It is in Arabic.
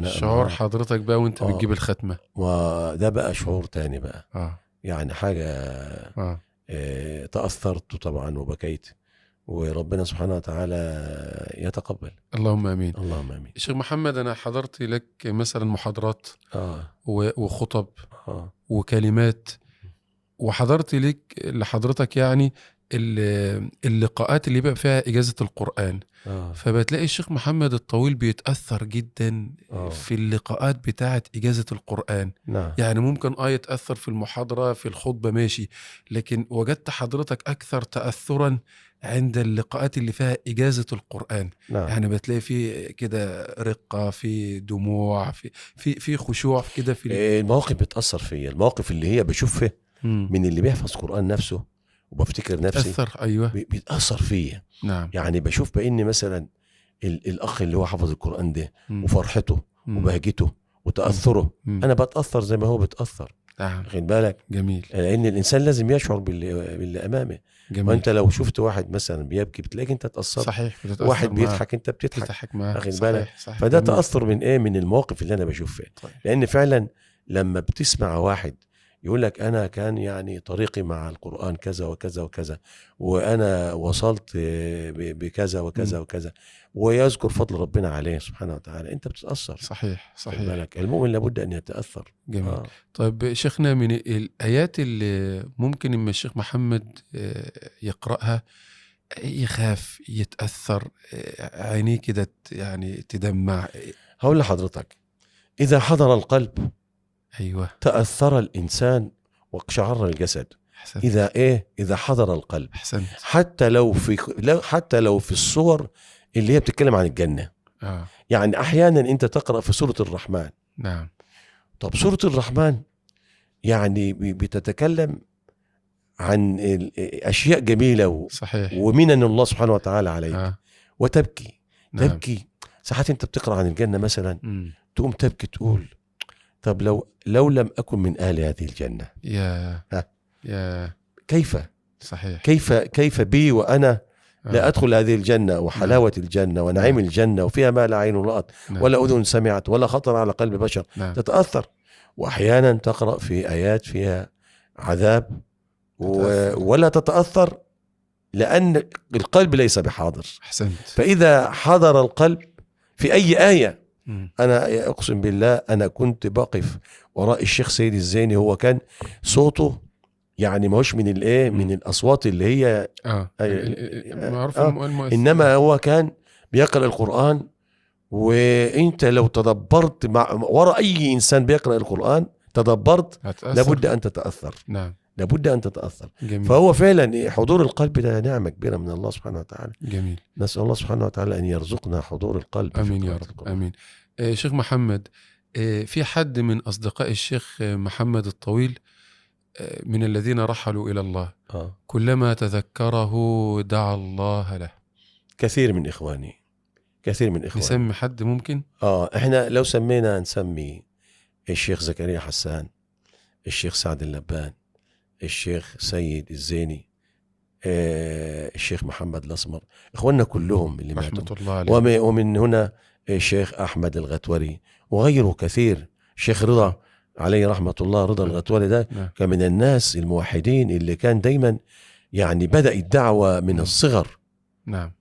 شعور حضرتك بقى وانت بتجيب الختمة، وده بقى شعور تاني بقى. اه يعني حاجة اه تأثرت طبعا وبكيت، وربنا سبحانه وتعالى يتقبل. اللهم امين. اللهم امين. شيخ محمد، انا حضرت لك مثلا محاضرات وخطب وكلمات، وحضرت لك لحضرتك يعني اللقاءات اللي بقى فيها إجازة القرآن. فبتلاقي الشيخ محمد الطويل بيتأثر جدا في اللقاءات بتاعة إجازة القرآن. نعم. يعني ممكن يتأثر في المحاضرة في الخطبة ماشي، لكن وجدت حضرتك أكثر تأثرا عند اللقاءات اللي فيها إجازة القرآن. نعم. يعني بتلاقي في كده رقة، في دموع، في خشوع كده في المواقف بتأثر فيا، المواقف اللي هي بشوفها من اللي بيحفظ قرآن نفسه وبفتكر نفسي بتأثر. أيوة بيتأثر فيا. نعم. يعني بشوف بإني مثلا الأخ اللي هو حفظ القرآن ده وفرحته وبهجته وتأثره، أنا بتأثر زي ما هو بتأثر. واخد بالك؟ جميل. لأن الإنسان لازم يشعر باللي أمامه. جميل. وأنت لو شفت واحد مثلا بيبكي بتلاقي أنت تأثرت. صحيح، واحد بيضحك أنت بتضحك معاه. واخد بالك؟ صحيح. فده جميل. تأثر من إيه؟ من المواقف اللي أنا بشوف فيها. طيب. لأن فعلا لما بتسمع واحد يقول لك أنا كان يعني طريقي مع القرآن كذا وكذا وكذا، وأنا وصلت بكذا وكذا وكذا، ويذكر فضل ربنا عليه سبحانه وتعالى، أنت بتتأثر. صحيح. بالك المؤمن لابد أن يتأثر. جميل. طيب شيخنا، من الآيات اللي ممكن إما الشيخ محمد يقرأها يخاف، يتأثر، عينيه كده يعني تدمع؟ هقول لحضرتك، إذا حضر القلب أيوة تأثر الإنسان واقشعر الجسد. حسن. إذا حضر القلب. حسن. حتى لو في الصور اللي هي بتتكلم عن الجنة. يعني أحيانا أنت تقرأ في سورة الرحمن. نعم. طب سورة الرحمن يعني بتتكلم عن أشياء جميلة صحيح. ومنن الله سبحانه وتعالى عليك. وتبكي. نعم. تبكي ساعات أنت بتقرأ عن الجنة مثلا تقوم تبكي تقول طب لو لم أكن من أهل هذه الجنة يا كيف؟ صحيح. كيف بي وأنا لا أدخل هذه الجنة وحلاوة الجنة ونعيم الجنة وفيها ما لا عين رأت ولا أذن سمعت ولا خطر على قلب بشر. تتأثر. وأحيانا تقرأ في آيات فيها عذاب ولا تتأثر لأن القلب ليس بحاضر. أحسنت. فإذا حضر القلب في أي آية، أنا أقسم بالله أنا كنت بقف وراء الشيخ سيد الزيني، هو كان صوته يعني ما هوش من الإيه من الأصوات اللي هي معروف إنما هو كان بيقرأ القرآن، وإنت لو تدبرت وراء أي إنسان بيقرأ القرآن تدبرت لابد أن تتأثر. نعم. لابد أن تتأثر. جميل. فهو فعلا حضور القلب ده نعمة كبيرة من الله سبحانه وتعالى. جميل. نسأل الله سبحانه وتعالى أن يرزقنا حضور القلب. آمين يا رب. آمين. شيخ محمد، في حد من أصدقاء الشيخ محمد الطويل من الذين رحلوا إلى الله كلما تذكره دعا الله له؟ كثير من إخواني. نسمي حد ممكن؟ إحنا لو سمينا نسمي الشيخ زكريا حسان، الشيخ سعد اللبان، الشيخ سيد الزيني، الشيخ محمد الأسمر، إخواننا كلهم اللي رحمة ماتوا. الله عليه. ومن هنا الشيخ أحمد الغتوري وغيره كثير. الشيخ رضا عليه رحمة الله، رضا الغتوري ده كان من الناس الموحدين اللي كان دايما يعني بدأ الدعوة من الصغر. نعم.